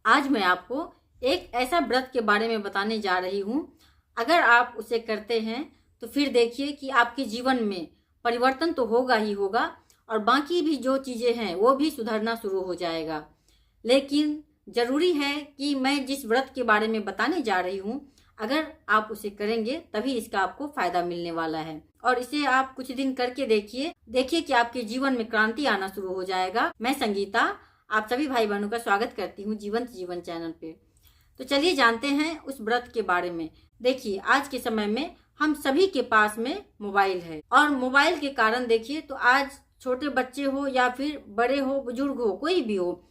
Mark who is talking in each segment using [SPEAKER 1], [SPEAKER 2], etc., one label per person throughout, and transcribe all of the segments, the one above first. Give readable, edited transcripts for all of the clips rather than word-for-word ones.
[SPEAKER 1] आज मैं आपको एक ऐसा व्रत के बारे में बताने जा रही हूँ। अगर आप उसे करते हैं तो फिर देखिए कि आपके जीवन में परिवर्तन तो होगा ही होगा और बाकी भी जो चीज़ें हैं वो भी सुधरना शुरू हो जाएगा। लेकिन ज़रूरी है कि मैं जिस व्रत के बारे में बताने जा रही हूँ, अगर आप उसे करेंगे तभी इसका आपको फ़ायदा मिलने वाला है। और इसे आप कुछ दिन करके देखिए कि आपके जीवन में क्रांति आना शुरू हो जाएगा। मैं संगीता आप सभी भाई बहनों का स्वागत करती हूँ जीवंत जीवन चैनल पे। तो चलिए जानते हैं उस व्रत के बारे में। देखिए, आज के समय में हम सभी के पास में मोबाइल है और मोबाइल के कारण देखिए तो आज छोटे बच्चे हो या फिर बड़े हो, बुजुर्ग हो, कोई भी हो,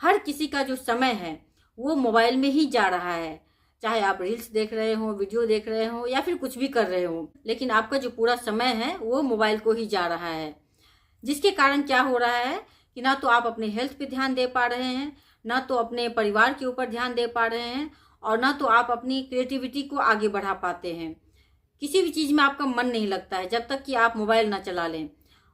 [SPEAKER 1] हर किसी का जो समय है वो मोबाइल में ही जा रहा है। चाहे आप रील्स देख रहे हो, वीडियो देख रहे हो या फिर कुछ भी कर रहे हो, लेकिन आपका जो पूरा समय है वो मोबाइल को ही जा रहा है। जिसके कारण क्या हो रहा है कि ना तो आप अपने हेल्थ पे ध्यान दे पा रहे हैं, ना तो अपने परिवार के ऊपर ध्यान दे पा रहे हैं और ना तो आप अपनी क्रिएटिविटी को आगे बढ़ा पाते हैं। किसी भी चीज़ में आपका मन नहीं लगता है जब तक कि आप मोबाइल ना चला लें।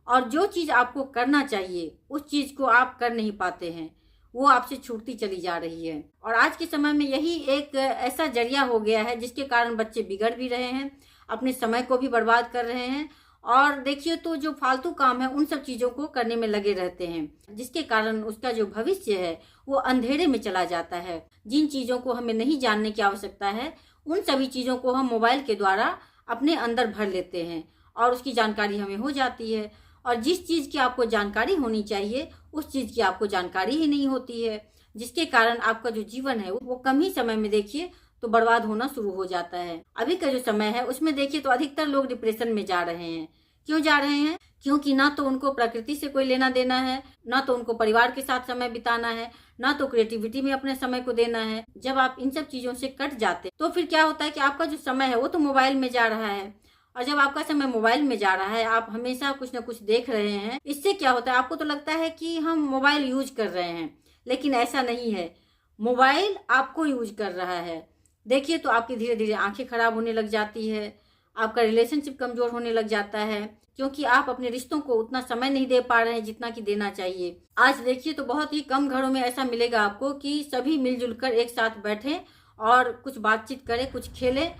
[SPEAKER 1] और जो चीज़ आपको करना चाहिए उस चीज़ को आप कर नहीं पाते हैं, वो आपसे छूटती चली जा रही है। और आज के समय में यही एक ऐसा जरिया हो गया है जिसके कारण बच्चे बिगड़ भी रहे हैं, अपने समय को भी बर्बाद कर रहे हैं और देखिए तो जो फालतू काम है उन सब चीज़ों को करने में लगे रहते हैं, जिसके कारण उसका जो भविष्य है वो अंधेरे में चला जाता है। जिन चीज़ों को हमें नहीं जानने की आवश्यकता है उन सभी चीज़ों को हम मोबाइल के द्वारा अपने अंदर भर लेते हैं और उसकी जानकारी हमें हो जाती है। और जिस चीज़ की आपको जानकारी होनी चाहिए उस चीज़ की आपको जानकारी ही नहीं होती है, जिसके कारण आपका जो जीवन है वो कम ही समय में देखिए तो बर्बाद होना शुरू हो जाता है। अभी का जो समय है उसमें देखिए तो अधिकतर लोग डिप्रेशन में जा रहे हैं। क्यों जा रहे हैं? क्योंकि ना तो उनको प्रकृति से कोई लेना देना है, ना तो उनको परिवार के साथ समय बिताना है, ना तो क्रिएटिविटी में अपने समय को देना है। जब आप इन सब चीजों से कट जाते तो फिर क्या होता है कि आपका जो समय है वो तो मोबाइल में जा रहा है। और जब आपका समय मोबाइल में जा रहा है, आप हमेशा कुछ ना कुछ देख रहे हैं, इससे क्या होता है आपको तो लगता है कि हम मोबाइल यूज कर रहे हैं, लेकिन ऐसा नहीं है। मोबाइल आपको यूज कर रहा है। देखिए तो आपकी धीरे धीरे आंखें खराब होने लग जाती है, आपका रिलेशनशिप कमजोर होने लग जाता है, क्योंकि आप अपने रिश्तों को उतना समय नहीं दे पा रहे हैं जितना कि देना चाहिए। आज देखिए तो बहुत ही कम घरों में ऐसा मिलेगा आपको कि सभी मिलजुल कर एक साथ बैठे और कुछ बातचीत करें, कुछ खेलें।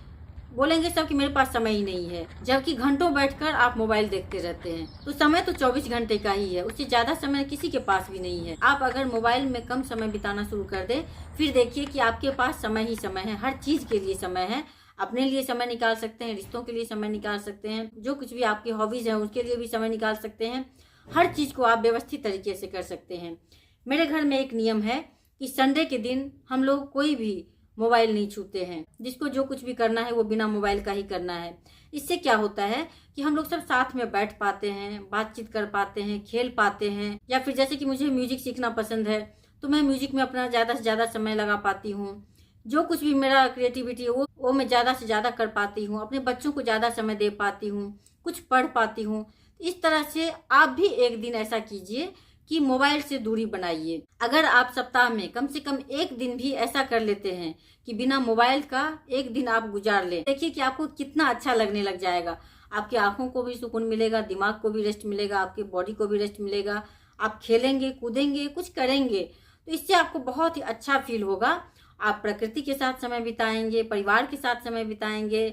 [SPEAKER 1] बोलेंगे सब कि मेरे पास समय ही नहीं है, जबकि घंटों बैठकर आप मोबाइल देखते रहते हैं। तो समय तो 24 घंटे का ही है, उससे ज्यादा समय किसी के पास भी नहीं है। आप अगर मोबाइल में कम समय बिताना शुरू कर दें, फिर देखिए कि आपके पास समय ही समय है, हर चीज के लिए समय है। अपने लिए समय निकाल सकते हैं, रिश्तों के लिए समय निकाल सकते हैं, जो कुछ भी आपकी हॉबीज है उसके लिए भी समय निकाल सकते हैं। हर चीज को आप व्यवस्थित तरीके से कर सकते हैं। मेरे घर में एक नियम है कि संडे के दिन हम लोग कोई भी मोबाइल नहीं छूते हैं। जिसको जो कुछ भी करना है वो बिना मोबाइल का ही करना है। इससे क्या होता है कि हम लोग सब साथ में बैठ पाते हैं, बातचीत कर पाते हैं, खेल पाते हैं। या फिर जैसे कि मुझे म्यूजिक सीखना पसंद है तो मैं म्यूजिक में अपना ज्यादा से ज्यादा समय लगा पाती हूँ। जो कुछ भी मेरा क्रिएटिविटी है वो मैं ज्यादा से ज्यादा कर पाती हूँ। अपने बच्चों को ज्यादा समय दे पाती हूँ, कुछ पढ़ पाती हूँ। इस तरह से आप भी एक दिन ऐसा कीजिए कि मोबाइल से दूरी बनाइए। अगर आप सप्ताह में कम से कम एक दिन भी ऐसा कर लेते हैं कि बिना मोबाइल का एक दिन आप गुजार ले, देखिए कि आपको कितना अच्छा लगने लग जाएगा। आपकी आंखों को भी सुकून मिलेगा, दिमाग को भी रेस्ट मिलेगा, आपके बॉडी को भी रेस्ट मिलेगा। आप खेलेंगे, कूदेंगे, कुछ करेंगे तो इससे आपको बहुत ही अच्छा फील होगा। आप प्रकृति के साथ समय बिताएंगे, परिवार के साथ समय बिताएंगे,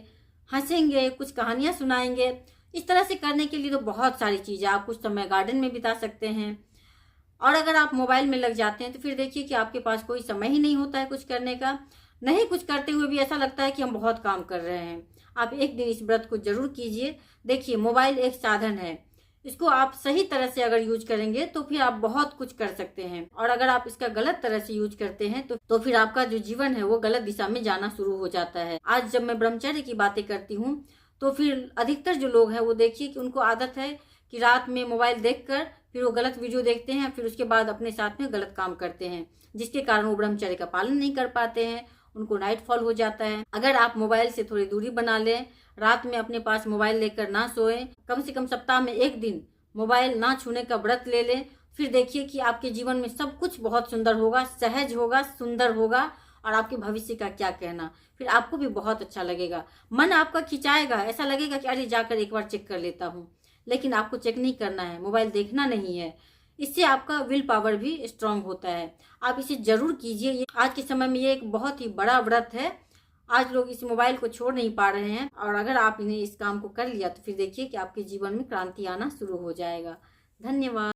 [SPEAKER 1] हंसेंगे, कुछ कहानियां सुनाएंगे। इस तरह से करने के लिए तो बहुत सारी चीजें, आप कुछ समय गार्डन में बिता सकते हैं। और अगर आप मोबाइल में लग जाते हैं तो फिर देखिए कि आपके पास कोई समय ही नहीं होता है कुछ करने का। नहीं कुछ करते हुए भी ऐसा लगता है कि हम बहुत काम कर रहे हैं। आप एक दिन इस व्रत को जरूर कीजिए। देखिए, मोबाइल एक साधन है, इसको आप सही तरह से अगर यूज करेंगे तो फिर आप बहुत कुछ कर सकते हैं। और अगर आप इसका गलत तरह से यूज करते हैं तो फिर आपका जो जीवन है वो गलत दिशा में जाना शुरू हो जाता है। आज जब मैं ब्रह्मचर्य की बातें करती हूँ तो फिर अधिकतर जो लोग हैं वो देखिए कि उनको आदत है कि रात में मोबाइल देखकर फिर वो गलत वीडियो देखते हैं, फिर उसके बाद अपने साथ में गलत काम करते हैं, जिसके कारण वो ब्रह्मचर्य का पालन नहीं कर पाते हैं, उनको नाइट फॉल हो जाता है। अगर आप मोबाइल से थोड़ी दूरी बना लें, रात में अपने पास मोबाइल लेकर ना सोएं, कम से कम सप्ताह में एक दिन मोबाइल ना छूने का व्रत ले लें, फिर देखिए कि आपके जीवन में सब कुछ बहुत सुंदर होगा, सहज होगा, सुंदर होगा। और आपके भविष्य का क्या कहना, फिर आपको भी बहुत अच्छा लगेगा। मन आपका खिंचाएगा, ऐसा लगेगा कि अरे जाकर एक बार चेक कर लेता हूँ। लेकिन आपको चेक नहीं करना है, मोबाइल देखना नहीं है। इससे आपका विल पावर भी स्ट्रांग होता है। आप इसे जरूर कीजिए। ये आज के समय में ये एक बहुत ही बड़ा व्रत है। आज लोग इस मोबाइल को छोड़ नहीं पा रहे हैं, और अगर आप इन्हें इस काम को कर लिया तो फिर देखिए कि आपके जीवन में क्रांति आना शुरू हो जाएगा। धन्यवाद।